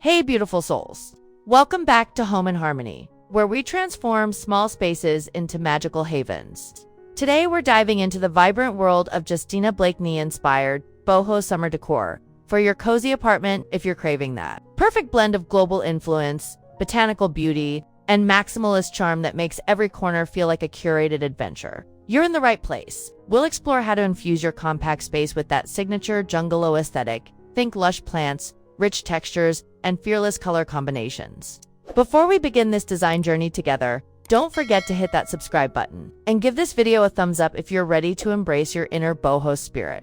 Hey beautiful souls! Welcome back to Home and Harmony, where we transform small spaces into magical havens. Today we're diving into the vibrant world of Justina Blakeney-inspired boho summer decor for your cozy apartment if you're craving that. Perfect blend of global influence, botanical beauty, and maximalist charm that makes every corner feel like a curated adventure. You're in the right place. We'll explore how to infuse your compact space with that signature Jungalow aesthetic. Think lush plants, rich textures, and fearless color combinations. Before we begin this design journey together, don't forget to hit that subscribe button and give this video a thumbs up if you're ready to embrace your inner boho spirit.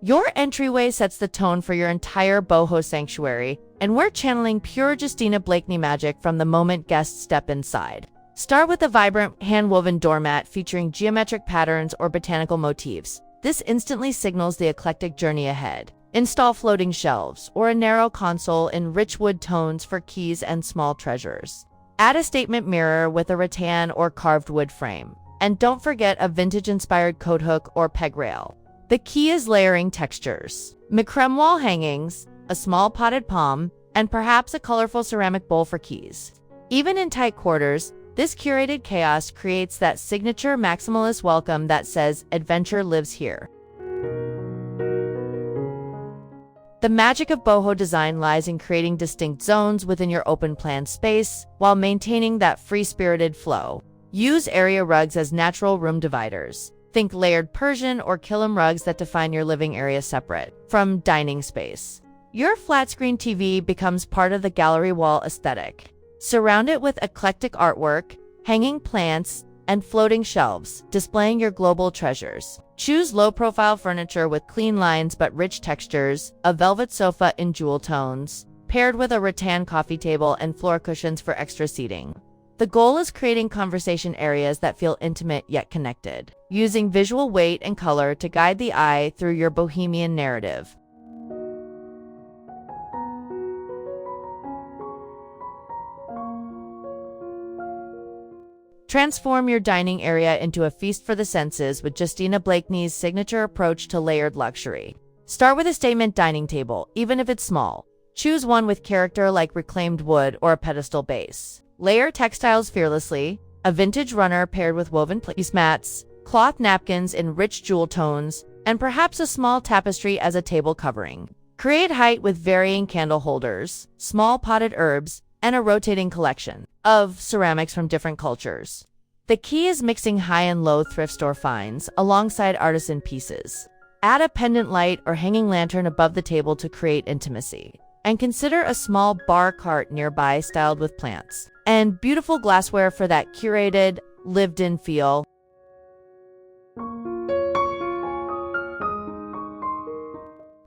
Your entryway sets the tone for your entire boho sanctuary, and we're channeling pure Justina Blakeney magic from the moment guests step inside. Start with a vibrant, hand-woven doormat featuring geometric patterns or botanical motifs. This instantly signals the eclectic journey ahead. Install floating shelves or a narrow console in rich wood tones for keys and small treasures. Add a statement mirror with a rattan or carved wood frame. And don't forget a vintage-inspired coat hook or peg rail. The key is layering textures. Macrame wall hangings, a small potted palm, and perhaps a colorful ceramic bowl for keys. Even in tight quarters, this curated chaos creates that signature maximalist welcome that says, "Adventure lives here." The magic of boho design lies in creating distinct zones within your open-plan space while maintaining that free-spirited flow. Use area rugs as natural room dividers. Think layered Persian or kilim rugs that define your living area separate from dining space. Your flat-screen TV becomes part of the gallery wall aesthetic. Surround it with eclectic artwork, hanging plants, and floating shelves, displaying your global treasures. Choose low-profile furniture with clean lines but rich textures, a velvet sofa in jewel tones, paired with a rattan coffee table and floor cushions for extra seating. The goal is creating conversation areas that feel intimate yet connected, using visual weight and color to guide the eye through your Bohemian narrative. Transform your dining area into a feast for the senses with Justina Blakeney's signature approach to layered luxury. Start with a statement dining table, even if it's small. Choose one with character like reclaimed wood or a pedestal base. Layer textiles fearlessly, a vintage runner paired with woven placemats, cloth napkins in rich jewel tones, and perhaps a small tapestry as a table covering. Create height with varying candle holders, small potted herbs, and a rotating collection of ceramics from different cultures. The key is mixing high and low thrift store finds alongside artisan pieces. Add a pendant light or hanging lantern above the table to create intimacy. And consider a small bar cart nearby styled with plants and beautiful glassware for that curated, lived-in feel.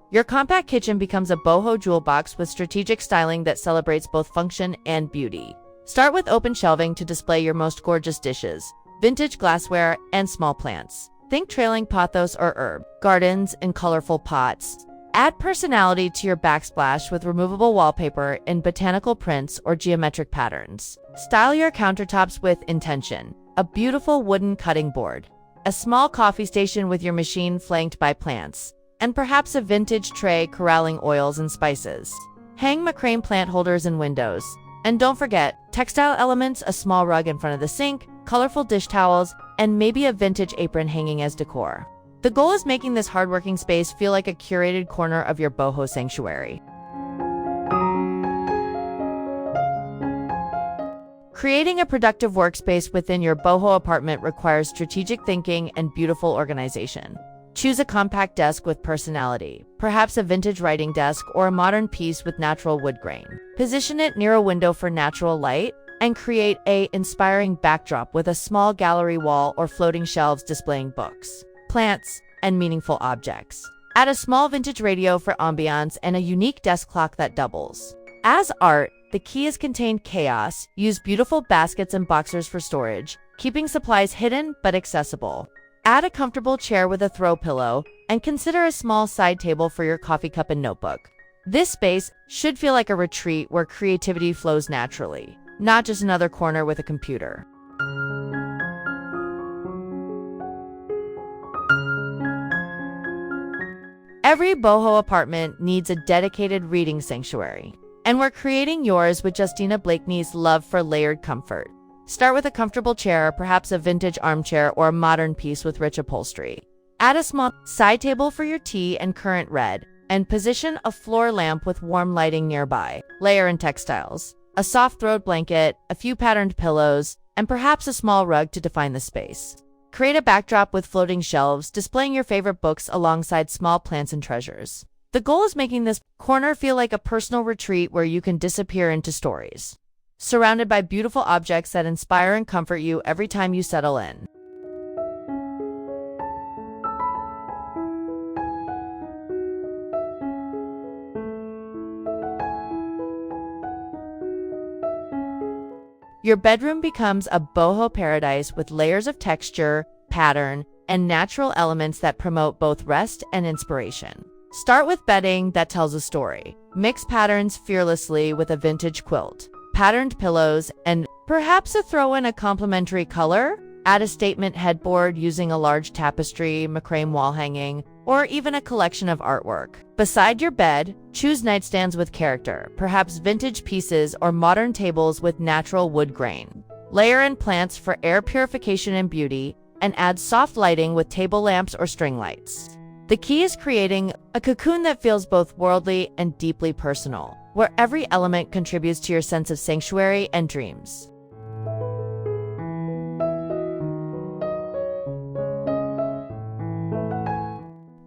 Your compact kitchen becomes a boho jewel box with strategic styling that celebrates both function and beauty. Start with open shelving to display your most gorgeous dishes, vintage glassware, and small plants. Think trailing pothos or herb gardens in colorful pots. Add personality to your backsplash with removable wallpaper in botanical prints or geometric patterns. Style your countertops with intention. A beautiful wooden cutting board, a small coffee station with your machine flanked by plants, and perhaps a vintage tray corralling oils and spices. Hang macrame plant holders in windows. And don't forget, textile elements, a small rug in front of the sink, colorful dish towels, and maybe a vintage apron hanging as decor. The goal is making this hardworking space feel like a curated corner of your boho sanctuary. Creating a productive workspace within your boho apartment requires strategic thinking and beautiful organization. Choose a compact desk with personality, perhaps a vintage writing desk or a modern piece with natural wood grain. Position it near a window for natural light and create an inspiring backdrop with a small gallery wall or floating shelves displaying books, plants, and meaningful objects. Add a small vintage radio for ambiance and a unique desk clock that doubles as art. The key is contained chaos. Use beautiful baskets and boxers for storage, keeping supplies hidden but accessible. Add a comfortable chair with a throw pillow, and consider a small side table for your coffee cup and notebook. This space should feel like a retreat where creativity flows naturally, not just another corner with a computer. Every boho apartment needs a dedicated reading sanctuary, and we're creating yours with Justina Blakeney's love for layered comfort. Start with a comfortable chair, perhaps a vintage armchair or a modern piece with rich upholstery. Add a small side table for your tea and current read, and position a floor lamp with warm lighting nearby. Layer in textiles, a soft throw blanket, a few patterned pillows, and perhaps a small rug to define the space. Create a backdrop with floating shelves, displaying your favorite books alongside small plants and treasures. The goal is making this corner feel like a personal retreat where you can disappear into stories, surrounded by beautiful objects that inspire and comfort you every time you settle in. Your bedroom becomes a boho paradise with layers of texture, pattern, and natural elements that promote both rest and inspiration. Start with bedding that tells a story. Mix patterns fearlessly with a vintage quilt, patterned pillows, and perhaps throw in a complementary color. Add a statement headboard using a large tapestry, macrame wall hanging, or even a collection of artwork. Beside your bed, choose nightstands with character, perhaps vintage pieces or modern tables with natural wood grain. Layer in plants for air purification and beauty, and add soft lighting with table lamps or string lights. The key is creating a cocoon that feels both worldly and deeply personal, where every element contributes to your sense of sanctuary and dreams.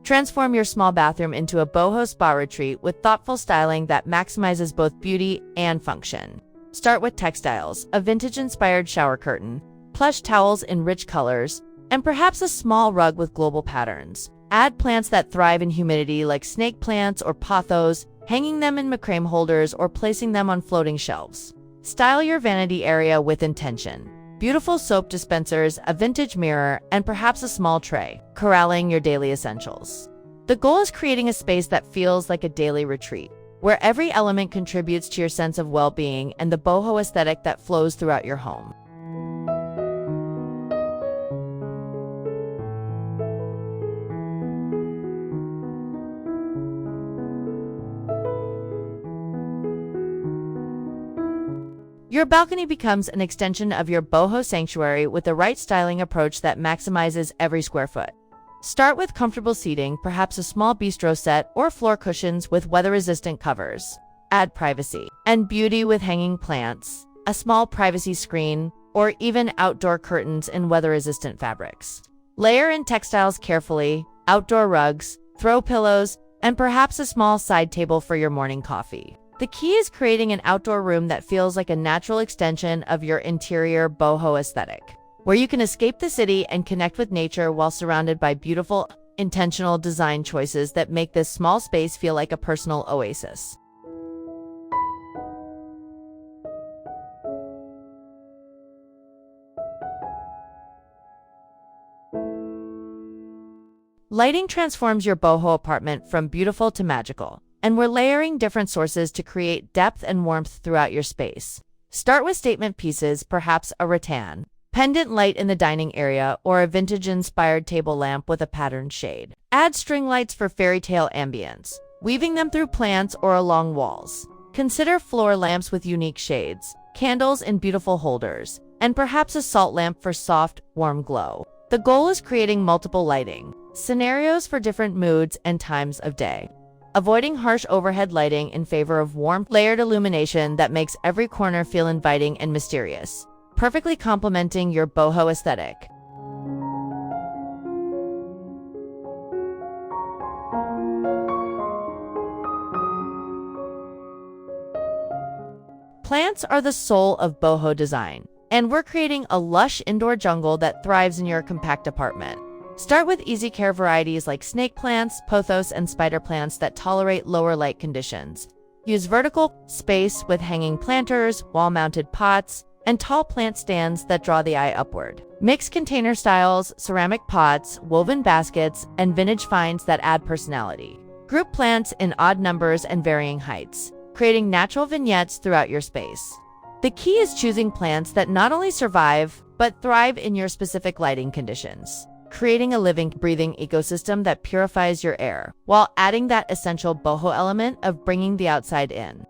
Transform your small bathroom into a boho spa retreat with thoughtful styling that maximizes both beauty and function. Start with textiles, a vintage-inspired shower curtain, plush towels in rich colors, and perhaps a small rug with global patterns. Add plants that thrive in humidity like snake plants or pothos, hanging them in macrame holders or placing them on floating shelves. Style your vanity area with intention. Beautiful soap dispensers, a vintage mirror, and perhaps a small tray, corralling your daily essentials. The goal is creating a space that feels like a daily retreat, where every element contributes to your sense of well-being and the boho aesthetic that flows throughout your home. Your balcony becomes an extension of your boho sanctuary with the right styling approach that maximizes every square foot. Start with comfortable seating, perhaps a small bistro set or floor cushions with weather-resistant covers. Add privacy and beauty with hanging plants, a small privacy screen, or even outdoor curtains in weather-resistant fabrics. Layer in textiles carefully, outdoor rugs, throw pillows, and perhaps a small side table for your morning coffee. The key is creating an outdoor room that feels like a natural extension of your interior boho aesthetic, where you can escape the city and connect with nature while surrounded by beautiful, intentional design choices that make this small space feel like a personal oasis. Lighting transforms your boho apartment from beautiful to magical, and we're layering different sources to create depth and warmth throughout your space. Start with statement pieces, perhaps a rattan, pendant light in the dining area, or a vintage-inspired table lamp with a patterned shade. Add string lights for fairy tale ambience, weaving them through plants or along walls. Consider floor lamps with unique shades, candles in beautiful holders, and perhaps a salt lamp for soft, warm glow. The goal is creating multiple lighting scenarios for different moods and times of day, avoiding harsh overhead lighting in favor of warm, layered illumination that makes every corner feel inviting and mysterious, perfectly complementing your boho aesthetic. Plants are the soul of boho design, and we're creating a lush indoor jungle that thrives in your compact apartment. Start with easy care varieties like snake plants, pothos, and spider plants that tolerate lower light conditions. Use vertical space with hanging planters, wall-mounted pots, and tall plant stands that draw the eye upward. Mix container styles, ceramic pots, woven baskets, and vintage finds that add personality. Group plants in odd numbers and varying heights, creating natural vignettes throughout your space. The key is choosing plants that not only survive, but thrive in your specific lighting conditions. creating a living, breathing ecosystem that purifies your air, while adding that essential boho element of bringing the outside in.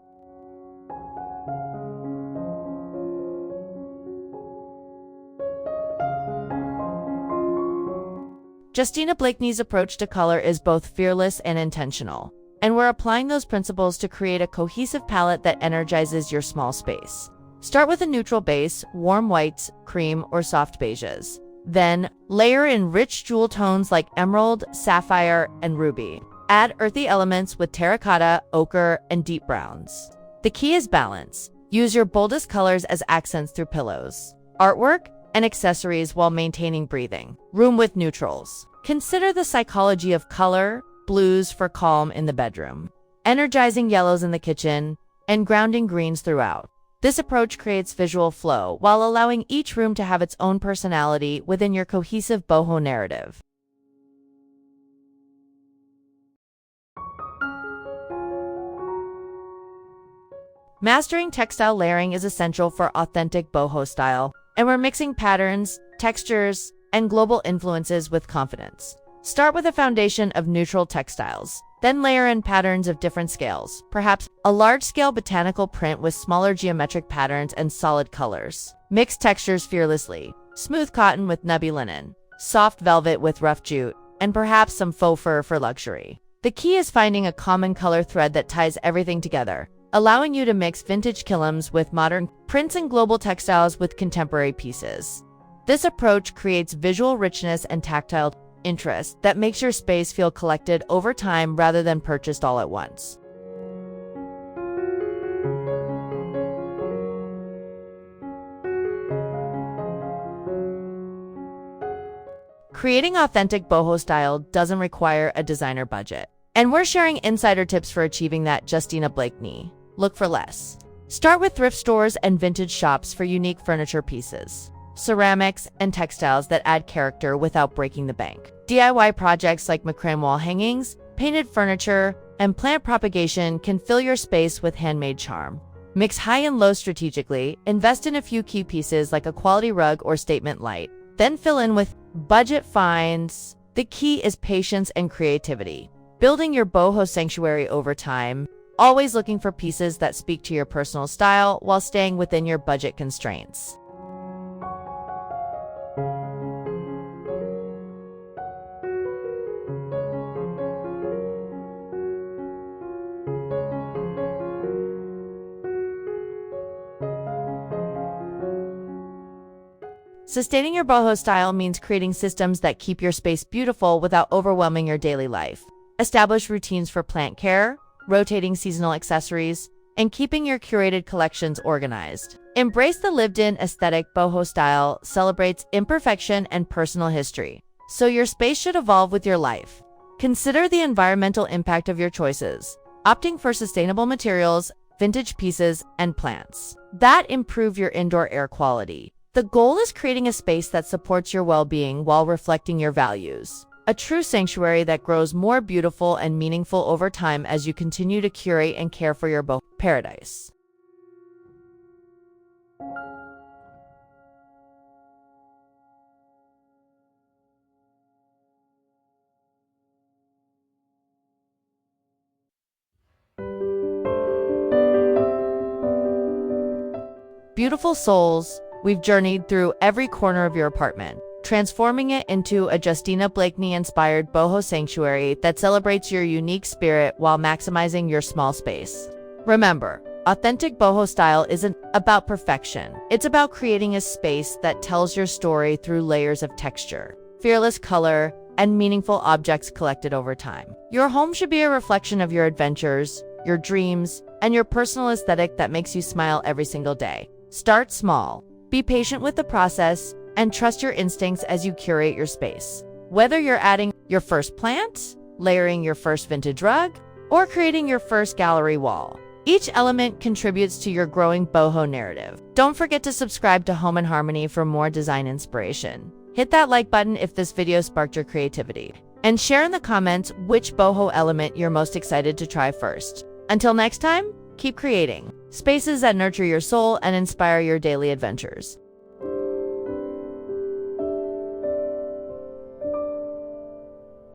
Justina Blakeney's approach to color is both fearless and intentional, and we're applying those principles to create a cohesive palette that energizes your small space. Start with a neutral base, warm whites, cream, or soft beiges. Then, layer in rich jewel tones like emerald, sapphire, and ruby. Add earthy elements with terracotta, ochre, and deep browns. The key is balance. Use your boldest colors as accents through pillows, artwork, and accessories while maintaining breathing room with neutrals. Consider the psychology of color, blues for calm in the bedroom, energizing yellows in the kitchen, and grounding greens throughout. This approach creates visual flow while allowing each room to have its own personality within your cohesive boho narrative. Mastering textile layering is essential for authentic boho style, and we're mixing patterns, textures, and global influences with confidence. Start with a foundation of neutral textiles, then layer in patterns of different scales, perhaps a large-scale botanical print with smaller geometric patterns and solid colors. Mix textures fearlessly, smooth cotton with nubby linen, soft velvet with rough jute, and perhaps some faux fur for luxury. The key is finding a common color thread that ties everything together, allowing you to mix vintage kilims with modern prints and global textiles with contemporary pieces. This approach creates visual richness and tactile interest that makes your space feel collected over time rather than purchased all at once. Creating authentic boho style doesn't require a designer budget, and we're sharing insider tips for achieving that. Justina Blakeney. Look for less. Start with thrift stores and vintage shops for unique furniture pieces, ceramics, and textiles that add character without breaking the bank. DIY projects like macrame wall hangings, painted furniture, and plant propagation can fill your space with handmade charm. Mix high and low strategically, invest in a few key pieces like a quality rug or statement light, then fill in with budget finds. The key is patience and creativity. Building your boho sanctuary over time, always looking for pieces that speak to your personal style while staying within your budget constraints. Sustaining your boho style means creating systems that keep your space beautiful without overwhelming your daily life. Establish routines for plant care, rotating seasonal accessories, and keeping your curated collections organized. Embrace the lived-in aesthetic. Boho style celebrates imperfection and personal history, so your space should evolve with your life. Consider the environmental impact of your choices, opting for sustainable materials, vintage pieces, and plants that improve your indoor air quality. The goal is creating a space that supports your well-being while reflecting your values. A true sanctuary that grows more beautiful and meaningful over time as you continue to curate and care for your boho paradise. Beautiful souls, we've journeyed through every corner of your apartment, transforming it into a Justina Blakeney-inspired boho sanctuary that celebrates your unique spirit while maximizing your small space. Remember, authentic boho style isn't about perfection. It's about creating a space that tells your story through layers of texture, fearless color, and meaningful objects collected over time. Your home should be a reflection of your adventures, your dreams, and your personal aesthetic that makes you smile every single day. Start small, be patient with the process, and trust your instincts as you curate your space. Whether you're adding your first plant, layering your first vintage rug, or creating your first gallery wall, each element contributes to your growing boho narrative. Don't forget to subscribe to Home and Harmony for more design inspiration. Hit that like button if this video sparked your creativity, and share in the comments which boho element you're most excited to try first. Until next time, keep creating spaces that nurture your soul and inspire your daily adventures.